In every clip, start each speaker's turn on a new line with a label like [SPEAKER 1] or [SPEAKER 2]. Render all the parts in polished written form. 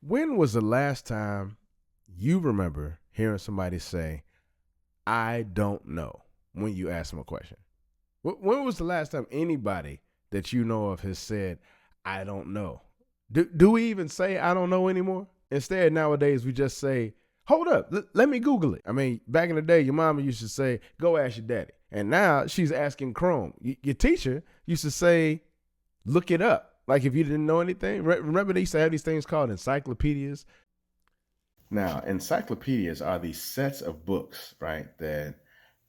[SPEAKER 1] When was the last time you remember hearing somebody say, I don't know, when you ask them a question? When was the last time anybody that you know of has said, I don't know? Do we even say I don't know anymore? Instead, nowadays, we just say, hold up, let me Google it. I mean, back in the day, your mama used to say, go ask your daddy. And now she's asking Chrome. Your teacher used to say, look it up. Like if you didn't know anything. Remember they used to have these things called encyclopedias? Now, encyclopedias are these sets of books, right, that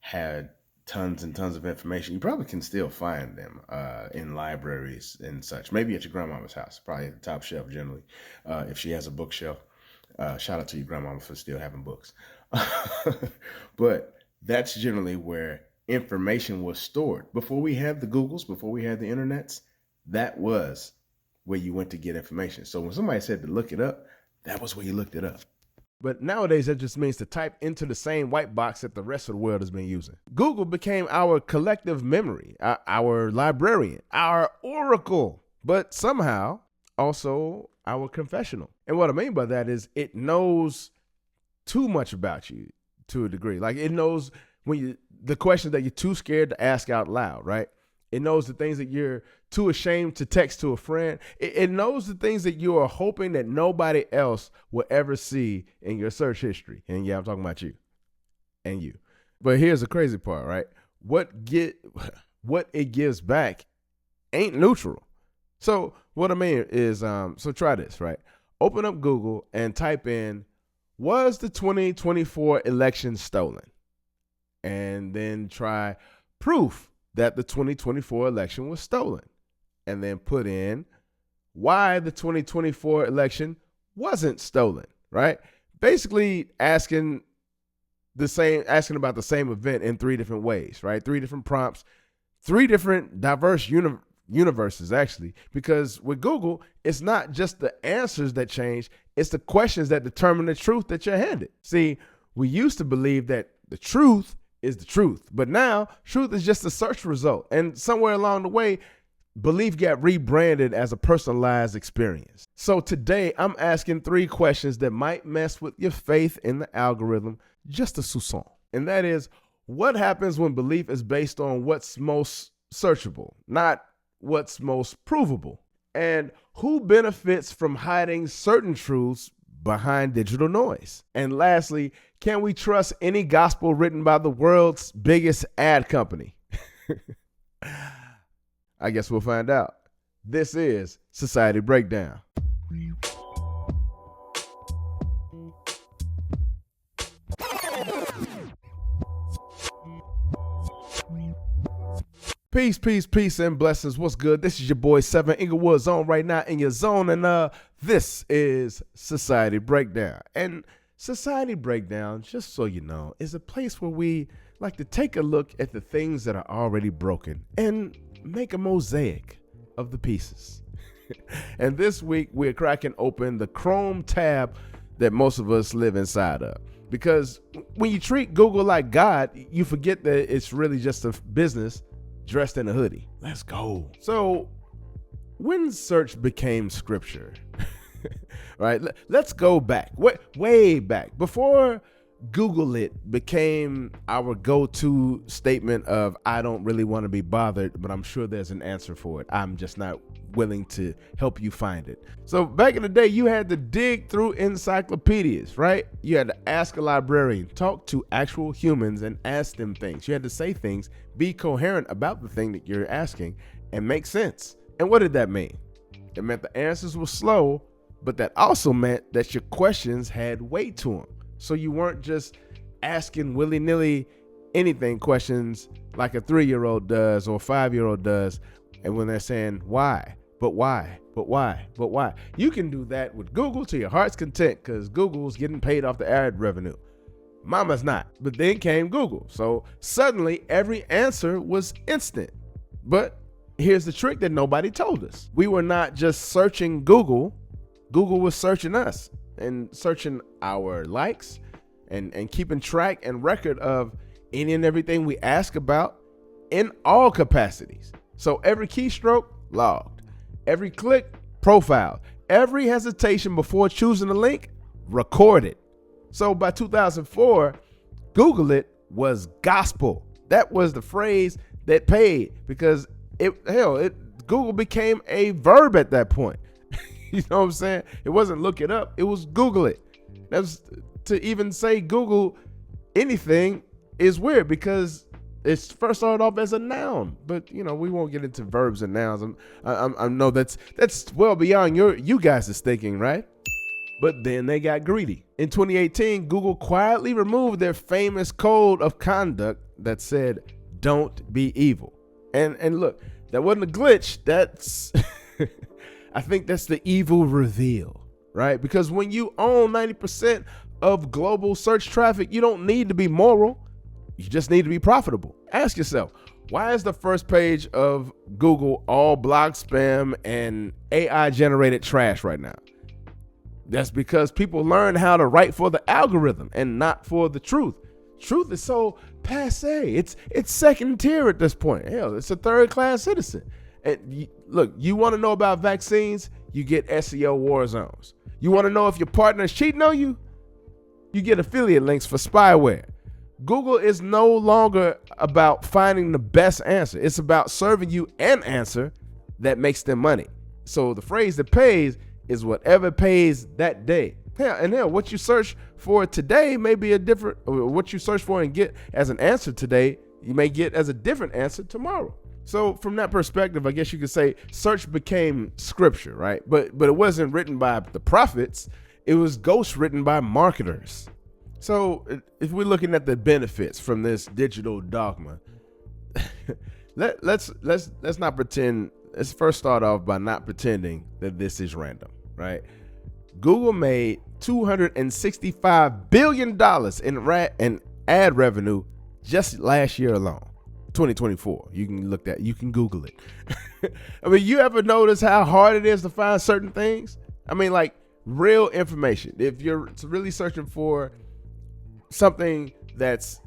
[SPEAKER 1] had tons and tons of information. You probably can still find them in libraries and such. Maybe at your grandmama's house, probably at the top shelf generally, if she has a bookshelf. Shout out to your grandmama for still having books. But that's generally where information was stored. Before we had the Googles, before we had the internets, that was where you went to get information. So when somebody said to look it up, that was where you looked it up. But nowadays, that just means to type into the same white box that the rest of the world has been using. Google became our collective memory, our librarian, our oracle, but somehow also our confessional. And what I mean by that is it knows too much about you to a degree. Like it knows the questions that you're too scared to ask out loud, right? It knows the things that you're too ashamed to text to a friend. It knows the things that you are hoping that nobody else will ever see in your search history. And yeah, I'm talking about you and you. But here's the crazy part, right? What it gives back ain't neutral. So what I mean is, so try this, right? Open up Google and type in, was the 2024 election stolen? And then try proof that the 2024 election was stolen, and then put in why the 2024 election wasn't stolen, right? Basically asking about the same event in three different ways, right? Three different prompts, three different diverse universes, actually, because with Google, it's not just the answers that change, it's the questions that determine the truth that you're handed. See, we used to believe that the truth is the truth. But now truth is just a search result. And somewhere along the way, belief got rebranded as a personalized experience. So today I'm asking three questions that might mess with your faith in the algorithm, just a soupçon. And that is, what happens when belief is based on what's most searchable, not what's most provable? And who benefits from hiding certain truths behind digital noise? And lastly, can we trust any gospel written by the world's biggest ad company? I guess we'll find out. This is Society Breakdown. Peace, peace, peace, and blessings. What's good? This is your boy 7 Inglewood Zone right now in your zone, and this is Society Breakdown. And Society Breakdown, just so you know, is a place where we like to take a look at the things that are already broken and make a mosaic of the pieces. And this week, we're cracking open the Chrome tab that most of us live inside of. Because when you treat Google like God, you forget that it's really just a business dressed in a hoodie. Let's go. So when search became scripture, right? Let's go back, way back. Before Google it became our go-to statement of, I don't really want to be bothered, but I'm sure there's an answer for it. I'm just not willing to help you find it. So back in the day, you had to dig through encyclopedias, right? You had to ask a librarian, talk to actual humans and ask them things. You had to say things, be coherent about the thing that you're asking, and make sense. And what did that mean? It meant the answers were slow, but that also meant that your questions had weight to them. So you weren't just asking willy-nilly anything questions like a 3-year-old does or a 5-year-old does. And when they're saying, why, but why, but why, but why? You can do that with Google to your heart's content, because Google's getting paid off the ad revenue. Mama's not. But then came Google. So suddenly every answer was instant. But here's the trick that nobody told us. We were not just searching Google. Google was searching us and searching our likes and keeping track and record of any and everything we ask about in all capacities. So every keystroke logged, every click profiled, every hesitation before choosing a link, record it. So by 2004, Google it was gospel. That was the phrase that paid, because Google became a verb at that point. You know what I'm saying? It wasn't look it up, it was Google it. That's to even say Google anything is weird, because it's first started off as a noun. But we won't get into verbs and nouns. I know that's well beyond you guys' thinking, right? But then they got greedy. In 2018, Google quietly removed their famous code of conduct that said, "Don't be evil." And look, that wasn't a glitch. That's I think that's the evil reveal, right? Because when you own 90% of global search traffic, you don't need to be moral. You just need to be profitable. Ask yourself, why is the first page of Google all blog spam and AI generated trash right now? That's because people learn how to write for the algorithm and not for the truth. Truth is so passe. It's second tier at this point. Hell, it's a third class citizen. And look, you want to know about vaccines? You get SEO war zones. You want to know if your partner is cheating on you? You get affiliate links for spyware. Google is no longer about finding the best answer. It's about serving you an answer that makes them money. So the phrase that pays is whatever pays that day. Hell, what you search for today may be what you search for and get as an answer today, you may get as a different answer tomorrow. So from that perspective, I guess you could say search became scripture, right? But it wasn't written by the prophets. It was ghost written by marketers. So if we're looking at the benefits from this digital dogma, let's not pretend. Let's first start off by not pretending that this is random, right? Google made $265 billion in ad revenue just last year alone, 2024. You can Google it. I mean, you ever notice how hard it is to find certain things? I mean, like real information. If you're really searching for something that's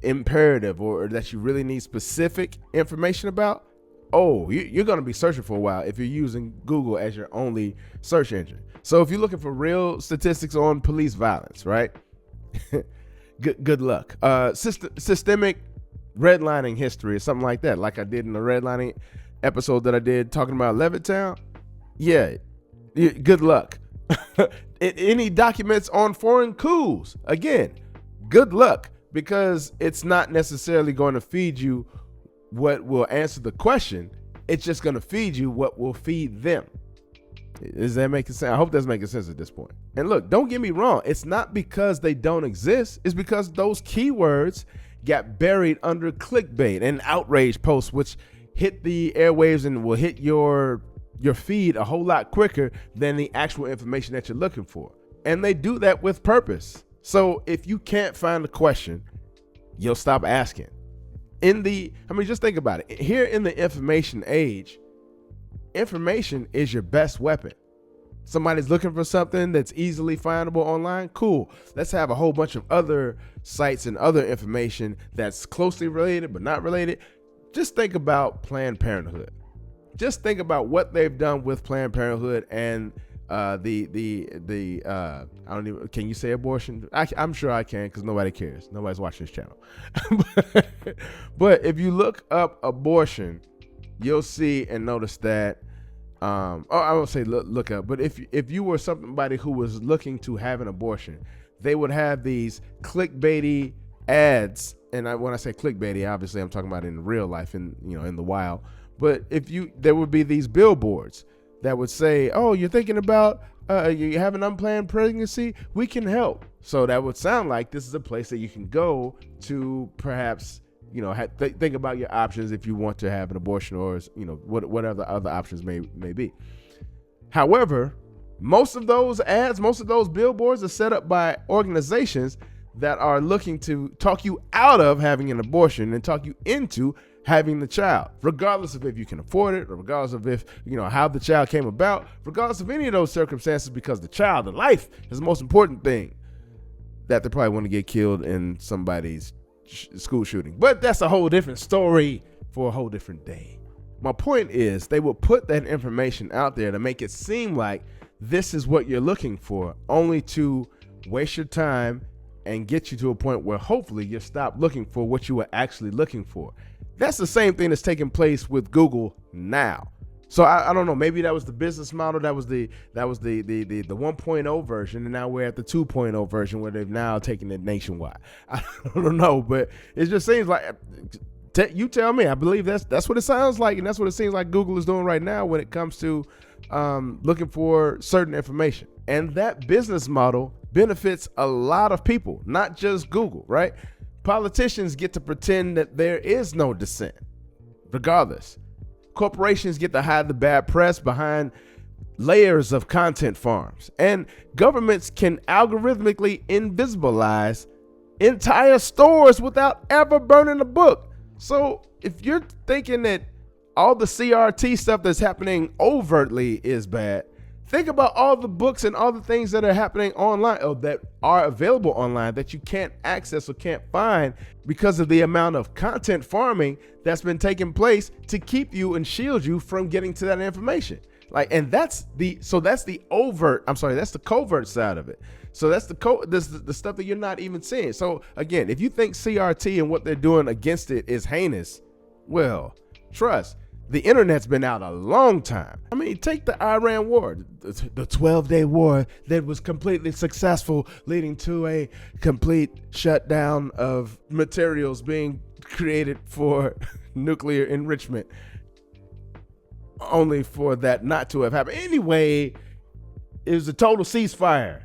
[SPEAKER 1] imperative or that you really need specific information about, you're going to be searching for a while if you're using Google as your only search engine. So if you're looking for real statistics on police violence, right? good luck. Systemic redlining history or something like that, like I did in the redlining episode that I did talking about Levittown. Yeah, good luck. Any documents on foreign coups, again, good luck, because it's not necessarily going to feed you what will answer the question. It's just going to feed you what will feed them. Is that making sense? I hope that's making sense at this point. And look, don't get me wrong. It's not because they don't exist. It's because those keywords got buried under clickbait and outrage posts, which hit the airwaves and will hit your feed a whole lot quicker than the actual information that you're looking for. And they do that with purpose. So if you can't find the question, you'll stop asking. Just think about it. Here in the information age, information is your best weapon. Somebody's looking for something that's easily findable online. Cool. Let's have a whole bunch of other sites and other information that's closely related but not related. Just think about Planned Parenthood. Just think about what they've done with Planned Parenthood and I don't even, can you say abortion? I'm sure I can, because nobody cares. Nobody's watching this channel. But if you look up abortion, you'll see and notice that I won't say look up, but if you were somebody who was looking to have an abortion, they would have these clickbaity ads. And when I say clickbaity, obviously I'm talking about in real life, in the wild. But there would be these billboards that would say, "Oh, you're thinking about you have an unplanned pregnancy? We can help." So that would sound like this is a place that you can go to, perhaps think about your options if you want to have an abortion, or whatever other options may be. However, most of those ads, most of those billboards are set up by organizations that are looking to talk you out of having an abortion and talk you into having the child, regardless of if you can afford it, or regardless of if how the child came about, regardless of any of those circumstances, because the child, the life, is the most important thing. That they probably want to get killed in somebody's school shooting, but that's a whole different story for a whole different day. My point is, they will put that information out there to make it seem like this is what you're looking for, only to waste your time and get you to a point where hopefully you stop looking for what you were actually looking for. That's the same thing that's taking place with Google now. So I don't know, maybe that was the business model, that was the 1.0 version, and now we're at the 2.0 version where they've now taken it nationwide. I don't know, but it just seems like, you tell me. I believe that's what it sounds like, and that's what it seems like Google is doing right now when it comes to looking for certain information. And that business model benefits a lot of people, not just Google, right? Politicians get to pretend that there is no dissent, regardless. Corporations get to hide the bad press behind layers of content farms, and governments can algorithmically invisibilize entire stores without ever burning a book. So if you're thinking that all the CRT stuff that's happening overtly is bad, think about all the books and all the things that are happening online, or that are available online, that you can't access or can't find because of the amount of content farming that's been taking place to keep you and shield you from getting to that information. And that's the covert side of it. So that's the stuff that you're not even seeing. So again, if you think CRT and what they're doing against it is heinous, well, trust, the internet's been out a long time. I mean, take the Iran war, the 12-day war that was completely successful, leading to a complete shutdown of materials being created for nuclear enrichment, only for that not to have happened. Anyway, it was a total ceasefire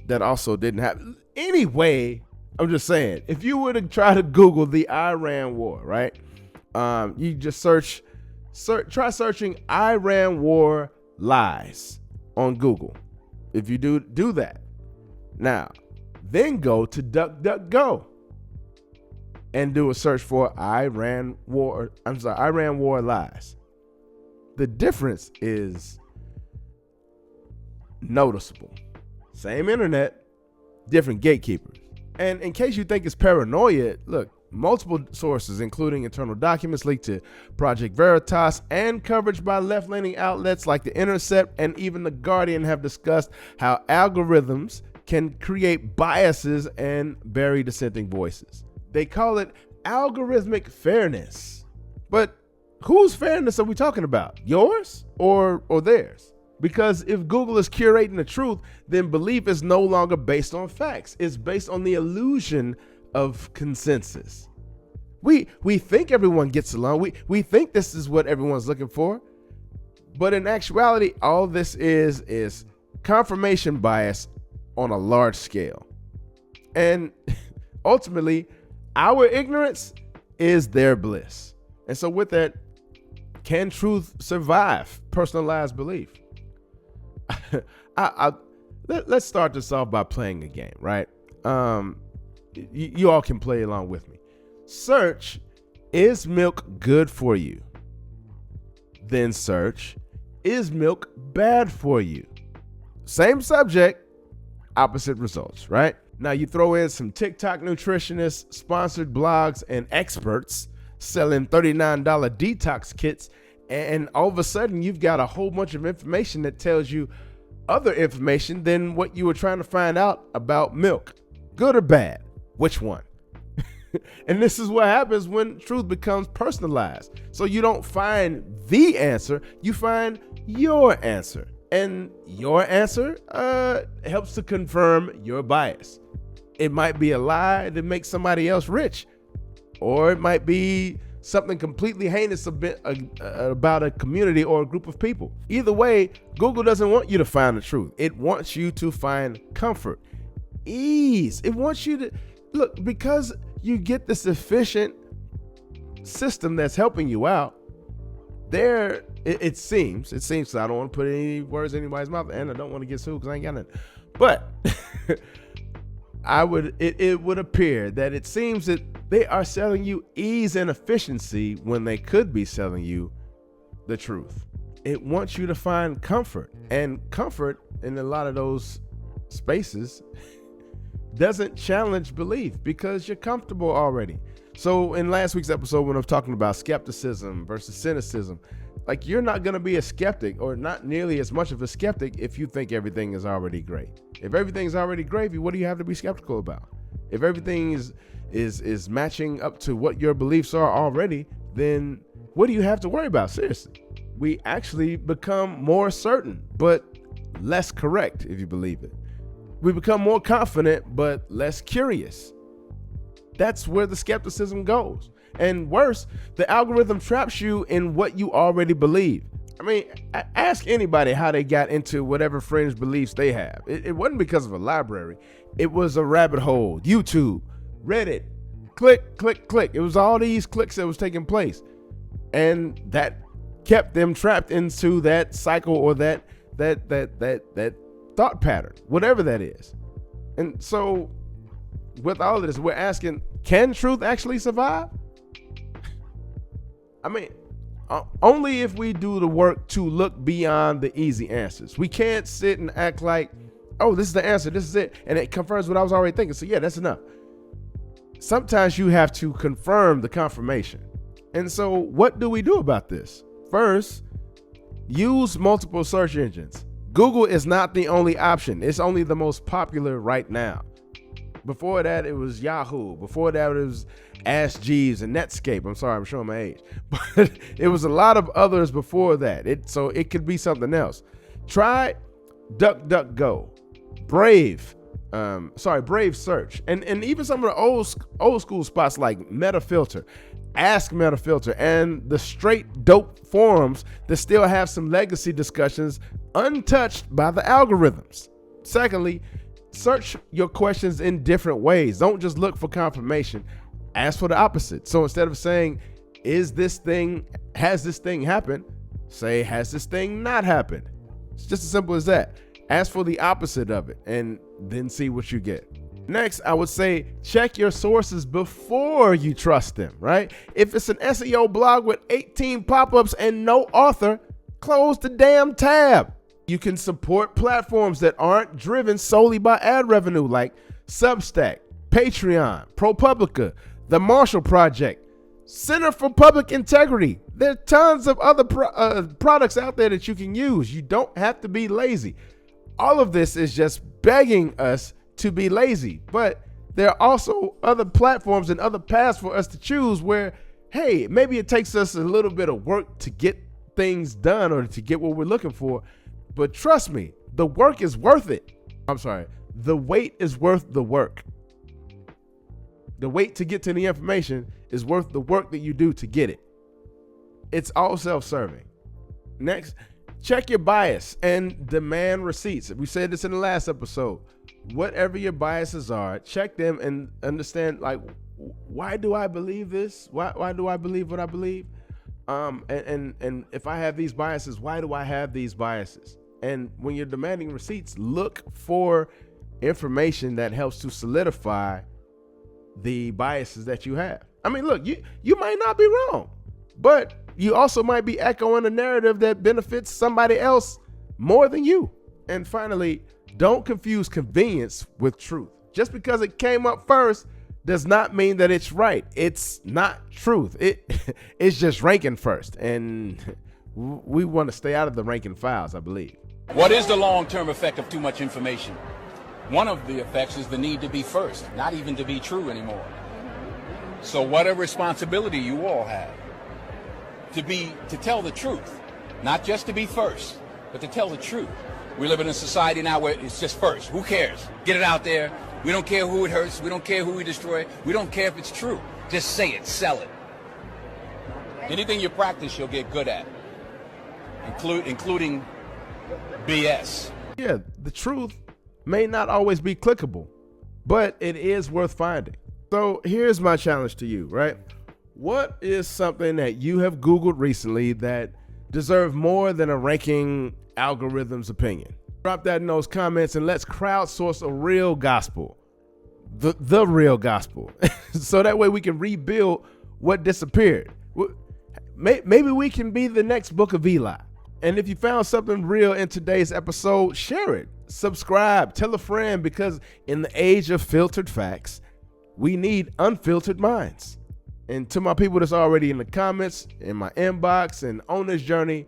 [SPEAKER 1] that also didn't happen. Anyway, I'm just saying, if you were to try to Google the Iran war, right? You just try searching Iran war lies on Google. If you do that, now then go to DuckDuckGo and do a search for Iran war lies. The difference is noticeable. Same internet, different gatekeepers. And in case you think it's paranoia, look, multiple sources, including internal documents leaked to Project Veritas and coverage by left-leaning outlets like The Intercept and even The Guardian, have discussed how algorithms can create biases and bury dissenting voices. They call it algorithmic fairness. But whose fairness are we talking about? Yours or theirs? Because if Google is curating the truth, then belief is no longer based on facts. It's based on the illusion of consensus. We think everyone gets along. We think this is what everyone's looking for. But in actuality, all this is confirmation bias on a large scale. And ultimately, our ignorance is their bliss. And so with that, can truth survive personalized belief? Let's start this off by playing a game, right? You all can play along with me. Search, is milk good for you? Then search, is milk bad for you? Same subject, opposite results, right? Now you throw in some TikTok nutritionists, sponsored blogs, and experts selling $39 detox kits, and all of a sudden you've got a whole bunch of information that tells you other information than what you were trying to find out about milk. Good or bad? Which one? And this is what happens when truth becomes personalized. So you don't find the answer, you find your answer. And your answer helps to confirm your bias. It might be a lie that makes somebody else rich, or it might be something completely heinous about a community or a group of people. Either way, Google doesn't want you to find the truth. It wants you to find comfort, ease. It wants you to look, because you get this efficient system that's helping you out. It seems, so I don't want to put any words in anybody's mouth, and I don't want to get sued because I ain't got nothing. But it would appear that it seems that they are selling you ease and efficiency when they could be selling you the truth. It wants you to find comfort, and comfort in a lot of those spaces doesn't challenge belief because you're comfortable already. So in last week's episode, when I was talking about skepticism versus cynicism, Like, you're not going to be a skeptic, or not nearly as much of a skeptic, if you think everything is already great. If everything's already gravy, what do you have to be skeptical about? If everything is matching up to what your beliefs are already, then what do you have to worry about? Seriously. We actually become more certain, but less correct, if you believe it. We become more confident, but less curious. That's where the skepticism goes. And worse, the algorithm traps you in what you already believe. I mean, ask anybody how they got into whatever fringe beliefs they have. It wasn't because of a library. It was a rabbit hole, YouTube, Reddit, click, click, click. It was all these clicks that was taking place. And that kept them trapped into that cycle, or that thought pattern, whatever that is. And so with all of this, we're asking, can truth actually survive? I mean, only if we do the work to look beyond the easy answers. We can't sit and act like, oh, this is the answer, this is it, and it confirms what I was already thinking. So yeah, that's enough. Sometimes you have to confirm the confirmation. And so what do we do about this? First, use multiple search engines. Google is not the only option. It's only the most popular right now. Before that, it was Yahoo. Before that, it was Ask Jeeves and Netscape. I'm sorry, I'm showing my age. But it was a lot of others before that. So it could be something else. Try DuckDuckGo, Brave Search, and even some of the old school spots like Metafilter, Ask Metafilter, and the straight dope forums that still have some legacy discussions untouched by the algorithms. Secondly, search your questions in different ways. Don't just look for confirmation. Ask for the opposite. So instead of saying, has this thing happened? Say, has this thing not happened? It's just as simple as that. Ask for the opposite of it and then see what you get. Next, I would say check your sources before you trust them, right? If it's an SEO blog with 18 pop-ups and no author, close the damn tab. You can support platforms that aren't driven solely by ad revenue, like Substack, Patreon, ProPublica, The Marshall Project, Center for Public Integrity. There are tons of other products out there that you can use. You don't have to be lazy. All of this is just begging us to be lazy, but there are also other platforms and other paths for us to choose where, hey, maybe it takes us a little bit of work to get things done or to get what we're looking for. But trust me, the work is worth it. The wait is worth the work. The wait to get to the information is worth the work that you do to get it. It's all self-serving. Next, check your bias and demand receipts. We said this in the last episode. Whatever your biases are, check them and understand, like, why do I believe this? Why do I believe what I believe? And if I have these biases, why do I have these biases? And when you're demanding receipts, look for information that helps to solidify the biases that you have. I mean, look, you might not be wrong, but you also might be echoing a narrative that benefits somebody else more than you. And finally, don't confuse convenience with truth. Just because it came up first does not mean that it's right. It's not truth. It's just ranking first. And we want to stay out of the ranking files, I believe.
[SPEAKER 2] What is the long-term effect of too much information? One of the effects is the need to be first, not even to be true anymore. So what a responsibility you all have to tell the truth, not just to be first, but to tell the truth. We live in a society now where it's just first. Who cares? Get it out there. We don't care who it hurts. We don't care who we destroy. We don't care if it's true. Just say it, sell it. Anything you practice, you'll get good at, including BS.
[SPEAKER 1] Yeah, the truth may not always be clickable, but it is worth finding. So here's my challenge to you, right? What is something that you have Googled recently that deserves more than a ranking algorithm's opinion? Drop that in those comments and let's crowdsource a real gospel, the real gospel. So that way we can rebuild what disappeared. Maybe we can be the next book of Eli. And if you found something real in today's episode, share it, subscribe, tell a friend, because in the age of filtered facts, we need unfiltered minds. And to my people that's already in the comments, in my inbox, and on this journey,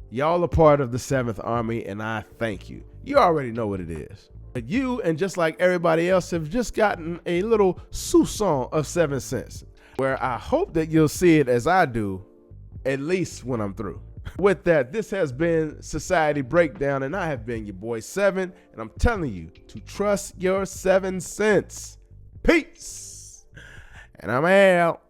[SPEAKER 1] y'all are part of the 7th Army, and I thank you. You already know what it is. But you, and just like everybody else, have just gotten a little soupçon of 7 cents, where I hope that you'll see it as I do, at least when I'm through. With that, this has been Society Breakdown, and I have been your boy 7, and I'm telling you to trust your 7 cents. Peace. And I'm out.